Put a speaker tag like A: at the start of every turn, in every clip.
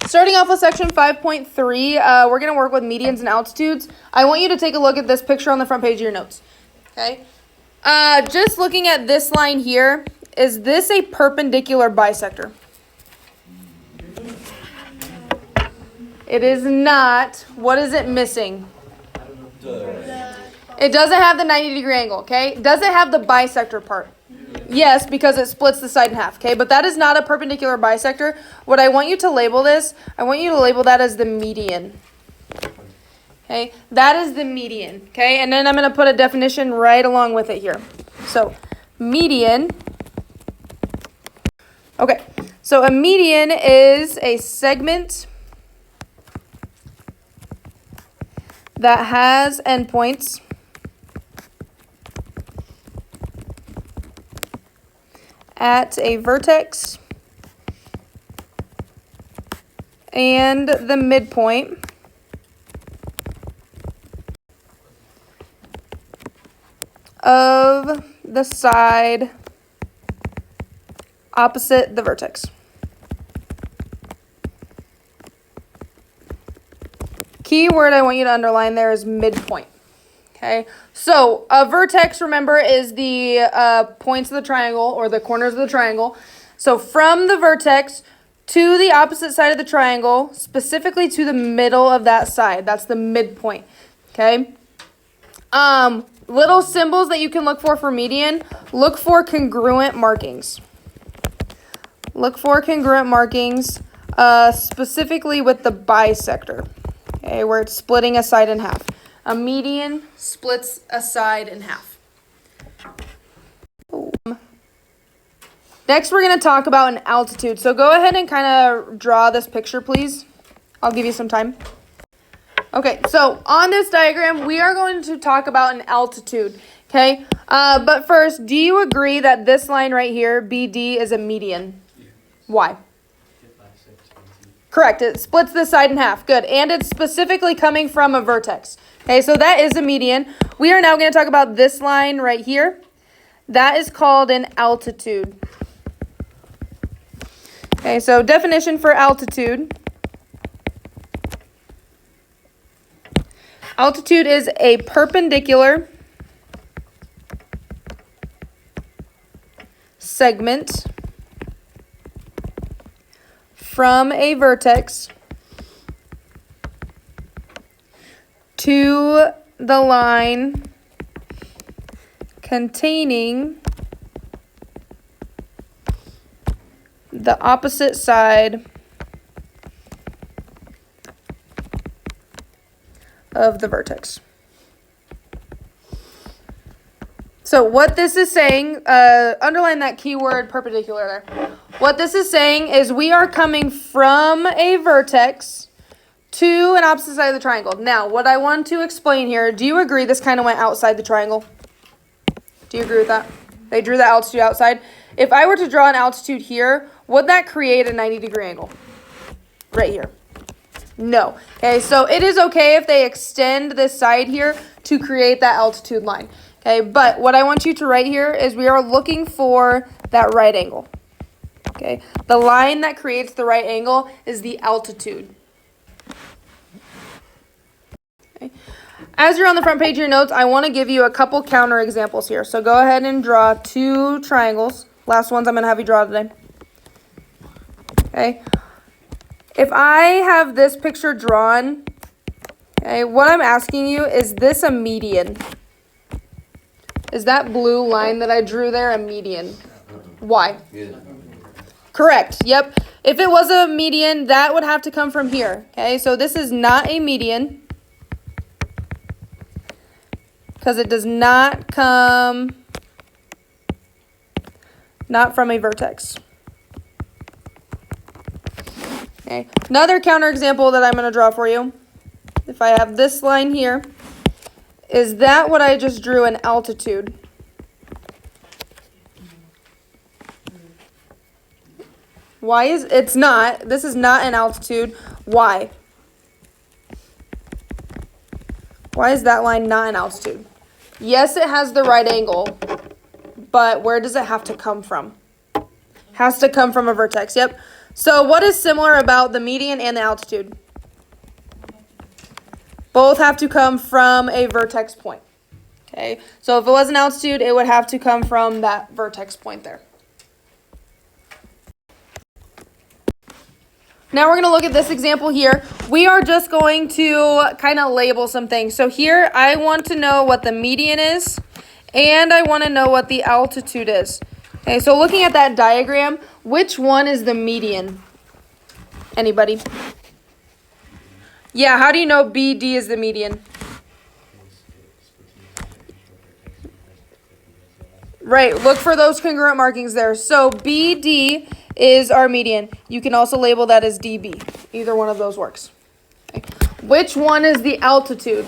A: Starting off with section 5.3, we're going to work with medians and altitudes. I want you to take a look at this picture on the front page of your notes. Okay. Just looking at this line here, is this a perpendicular bisector? It is not. What is it missing? It doesn't have the 90-degree angle, okay? Does it have the bisector part? Yes, because it splits the side in half, okay? But that is not a perpendicular bisector. What I want you to label this, I want you to label that as the median. Okay? That is the median, okay? And then I'm going to put a definition right along with it here. So, median. Okay, so a median is a segment that has endpoints at a vertex and the midpoint of the side opposite the vertex. Key word I want you to underline there is midpoint. Okay, so a vertex, remember, is the points of the triangle or the corners of the triangle. So from the vertex to the opposite side of the triangle, specifically to the middle of that side, that's the midpoint. Okay, little symbols that you can look for median, look for congruent markings. Look for congruent markings, specifically with the bisector, okay, where it's splitting a side in half. A median splits a side in half. Next, we're going to talk about an altitude. So go ahead and kind of draw this picture, please. I'll give you some time. Okay, so on this diagram, we are going to talk about an altitude, okay? But first, do you agree that this line right here, BD, is a median? Why? Correct. It splits the side in half. Good. And it's specifically coming from a vertex. Okay, so that is a median. We are now going to talk about this line right here. That is called an altitude. Okay, so definition for altitude. Altitude is a perpendicular segment from a vertex to the line containing the opposite side of the vertex. So what this is saying, underline that keyword perpendicular there. What this is saying is we are coming from a vertex to an opposite side of the triangle. Now, what I want to explain here, do you agree this kind of went outside the triangle? Do you agree with that? They drew the altitude outside. If I were to draw an altitude here, would that create a 90-degree angle? Right here. No. Okay, so it is okay if they extend this side here to create that altitude line. Okay, but what I want you to write here is we are looking for that right angle. Okay, the line that creates the right angle is the altitude. Okay. As you're on the front page of your notes, I want to give you a couple counter examples here. So go ahead and draw two triangles. Last ones I'm going to have you draw today. Okay. If I have this picture drawn, okay, what I'm asking you, is this a median? Is that blue line that I drew there a median? Why? Yeah. Correct. Yep. If it was a median, that would have to come from here. Okay, so this is not a median because it does not come not from a vertex. Okay. Another counterexample that I'm going to draw for you. If I have this line here, is that what I just drew an altitude? Why is it's not? This is not an altitude. Why? Why is that line not an altitude? Yes, it has the right angle, but where does it have to come from? Has to come from a vertex. Yep. So what is similar about the median and the altitude? Both have to come from a vertex point. Okay, so if it was an altitude, it would have to come from that vertex point there. Now we're going to look at this example here. We are just going to kind of label some things. So here I want to know what the median is, and I want to know what the altitude is. Okay, so looking at that diagram, which one is the median? Anybody? Yeah, how do you know BD is the median? Right, look for those congruent markings there. So BD is our median. You can also label that as DB. Either one of those works. Okay. Which one is the altitude?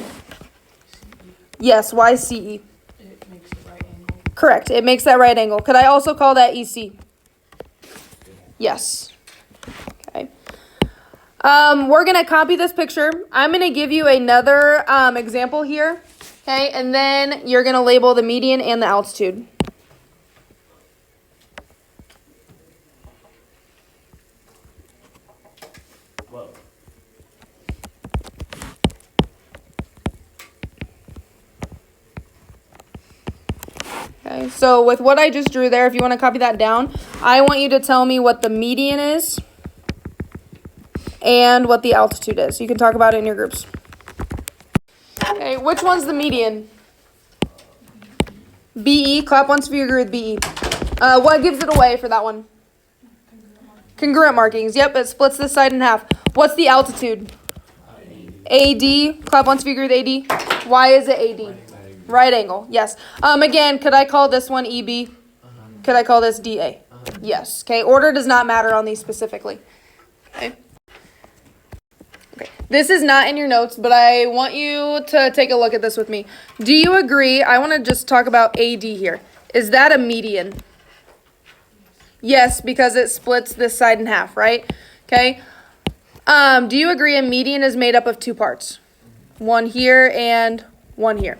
A: Yes, YCE.
B: It makes a right angle.
A: Correct, it makes that right angle. Could I also call that EC? Yes. Okay. We're going to copy this picture. I'm going to give you another example here. Okay, and then you're going to label the median and the altitude. Okay, so with what I just drew there, if you want to copy that down, I want you to tell me what the median is and what the altitude is. You can talk about it in your groups. Okay, which one's the median? BE. Clap once if you agree with BE. What gives it away for that one? Congruent markings. Yep, it splits this side in half. What's the altitude? AD. Clap once if you agree with AD. Why is it AD? Right angle. Yes. Again, could I call this one EB? Could I call this DA? Yes. Okay. Order does not matter on these specifically. Okay. Okay. This is not in your notes, but I want you to take a look at this with me. Do you agree? I want to just talk about AD here. Is that a median? Yes, because it splits this side in half, right? Okay. Do you agree a median is made up of two parts? One here and one here.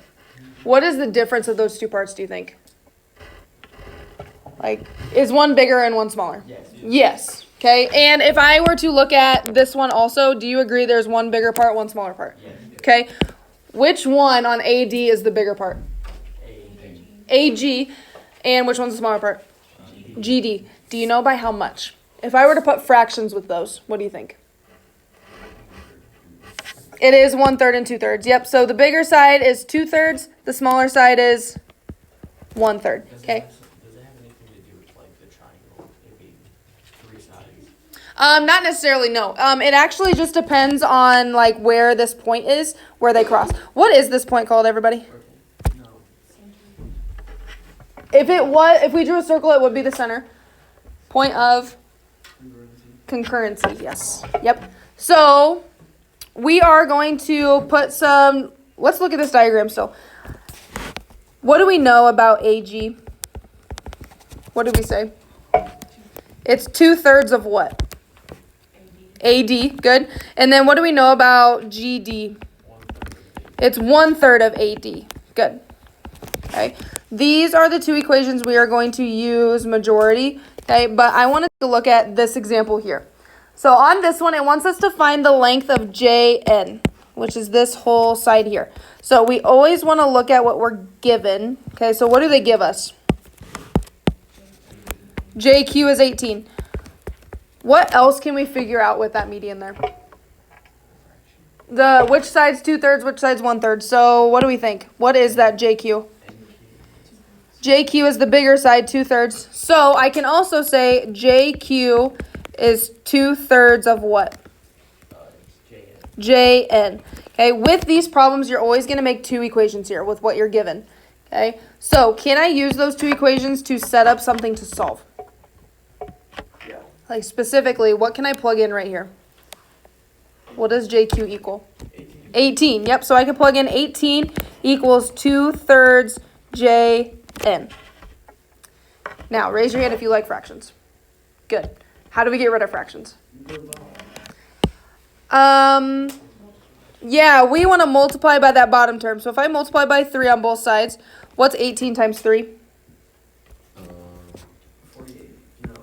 A: What is the difference of those two parts, do you think? Like, is one bigger and one smaller?
C: Yes.
A: Yes. Okay, and if I were to look at this one also, do you agree there's one bigger part, one smaller part?
C: Yes.
A: Okay, which one on AD is the bigger part? AG. And which one's the smaller part? GD. Do you know by how much? If I were to put fractions with those, what do you think? It is 1/3 and 2/3. Yep. So the bigger side is 2/3. The smaller side is 1/3. Okay.
C: Does it have anything to do with like the triangle? Maybe 3 sides.
A: Not necessarily. No. It actually just depends on like where this point is, where they cross. What is this point called, everybody?
C: No.
A: If we drew a circle, it would be the center. Point of concurrency. Yes. Yep. So we are going to put some, let's look at this diagram still. What do we know about AG? What did we say? It's 2/3 of what? AD, good. And then what do we know about GD? It's 1/3 of AD, good. Okay, these are the two equations we are going to use majority, okay, but I wanted to look at this example here. So on this one, it wants us to find the length of JN, which is this whole side here. So we always want to look at what we're given. Okay, so what do they give us? JQ is 18. What else can we figure out with that median there? Which side's 2/3, which side's 1/3. So what do we think? What is that JQ? JQ is the bigger side, 2/3. So I can also say JQ is 2/3 of what? JN. Okay, with these problems, you're always going to make two equations here with what you're given. Okay, so can I use those two equations to set up something to solve?
C: Yeah.
A: Like specifically, what can I plug in right here? What does JQ equal? 18. Yep, so I can plug in 18 equals 2/3 JN. Now, raise your hand if you like fractions. Good. How do we get rid of fractions? Yeah, we want to multiply by that bottom term. So if I multiply by 3 on both sides, what's 18 times 3?
C: 48. No.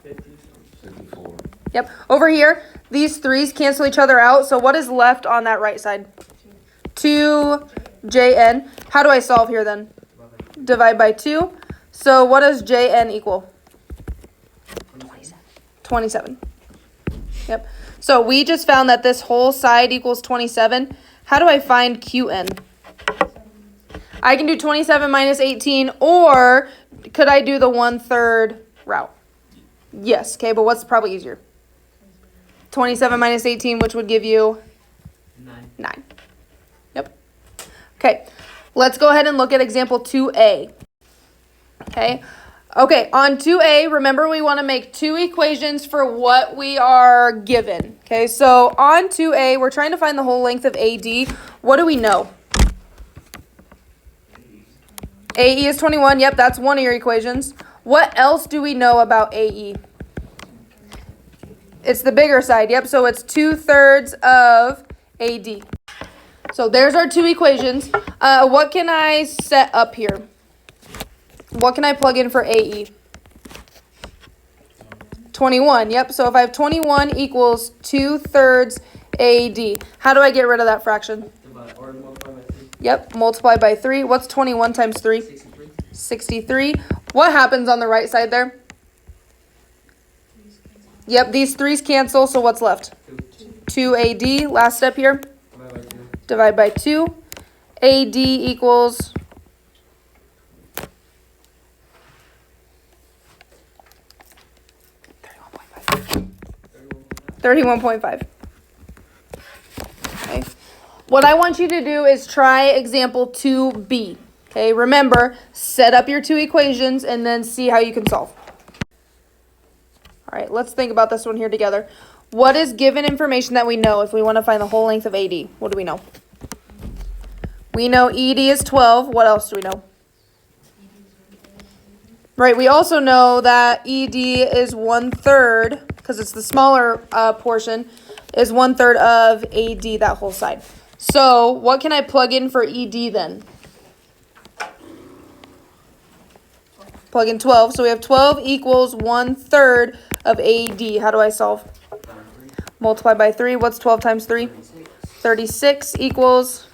C: 50. 54.
A: Yep. Over here, these 3's cancel each other out. So what is left on that right side? 2jn. How do I solve here then? Divide by 2. So what does jn equal? 27. Yep. So we just found that this whole side equals 27. How do I find qn? I can do 27 minus 18, or could I do the 1/3 route? Yes. Okay, but what's probably easier? 27 minus 18, which would give you 9. Yep. Okay, let's go ahead and look at example 2a. Okay, on 2a, remember we want to make 2 equations for what we are given. Okay, so on 2a, we're trying to find the whole length of AD. What do we know? AE is 21. Yep, that's one of your equations. What else do we know about AE? It's the bigger side. Yep, so it's 2/3 of AD. So there's our 2 equations. What can I set up here? What can I plug in for AE? 21. Yep, so if I have 21 equals 2/3 AD, how do I get rid of that fraction? Yep, multiply by 3. What's 21 times 3? 63. What happens on the right side there? Yep, these 3's cancel, so what's left? 2AD. Last step here. Divide by 2. AD equals 31.5. Okay. What I want you to do is try example 2b. Okay, remember, set up your 2 equations and then see how you can solve. All right, let's think about this one here together. What is given information that we know if we want to find the whole length of AD? What do we know? We know ED is 12. What else do we know? Right, we also know that ED is 1/3, because it's the smaller portion, is 1/3 of AD, that whole side. So what can I plug in for ED then? Plug in 12. So we have 12 equals 1/3 of AD. How do I solve? Multiply by 3. What's 12 times 3? 36 equals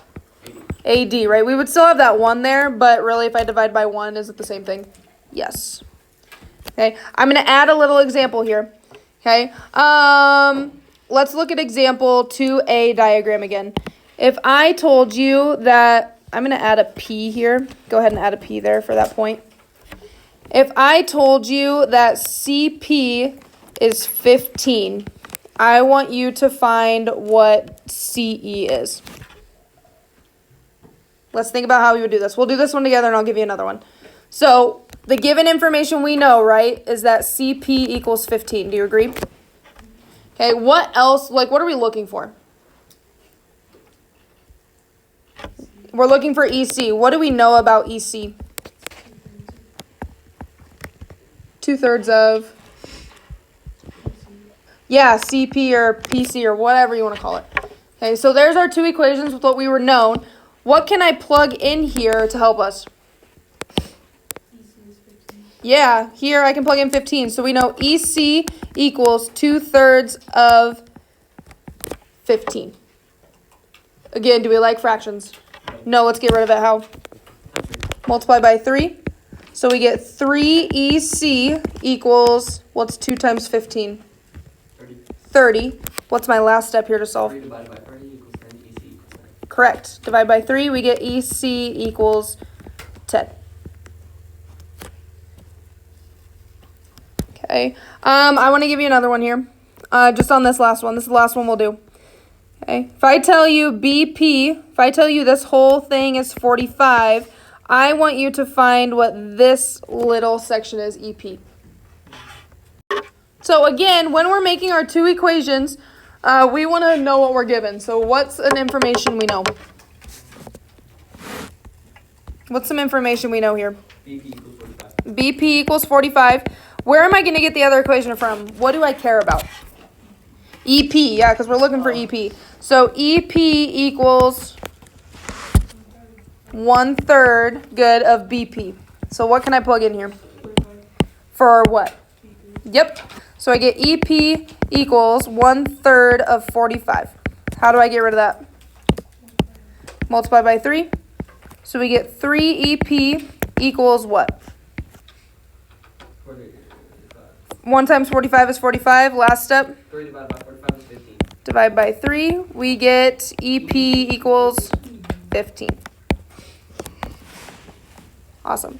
A: AD, right? We would still have that 1 there, but really if I divide by 1, is it the same thing? Yes. Okay, I'm going to add a little example here. Okay, let's look at example 2a diagram again. If I told you that, I'm going to add a P here. Go ahead and add a P there for that point. If I told you that CP is 15, I want you to find what CE is. Let's think about how we would do this. We'll do this one together and I'll give you another one. So the given information we know, right, is that CP equals 15. Do you agree? Okay, what else, like what are we looking for? We're looking for EC. What do we know about EC? 2/3 of, yeah, CP or PC or whatever you want to call it. Okay, so there's our 2 equations with what we were known. What can I plug in here to help us? Yeah, here I can plug in 15. So we know EC equals 2/3 of 15. Again, do we like fractions? No, let's get rid of it. How? Multiply by 3. So we get 3EC equals, what's 2 times 15? 30. What's my last step here to solve?
C: 3 divided by 30 equals 10, EC equals 10.
A: Correct. Divide by 3, we get EC equals 10. Okay. I want to give you another one here. Just on this last one. This is the last one we'll do. Okay. If I tell you BP, if I tell you this whole thing is 45, I want you to find what this little section is, EP. So again, when we're making our 2 equations, we want to know what we're given. So what's an information we know? What's some information we know here?
C: BP equals 45.
A: BP equals 45. Where am I going to get the other equation from? What do I care about? EP, yeah, because we're looking for EP. So EP equals 1/3, good, of BP. So what can I plug in here? For what? Yep. So I get EP equals 1/3 of 45. How do I get rid of that? Multiply by 3. So we get 3 EP equals what?
D: 45.
A: 1 times 45 is 45. Last step.
D: 3 divided by 45 is 15.
A: Divide by 3. We get EP equals 15. Awesome.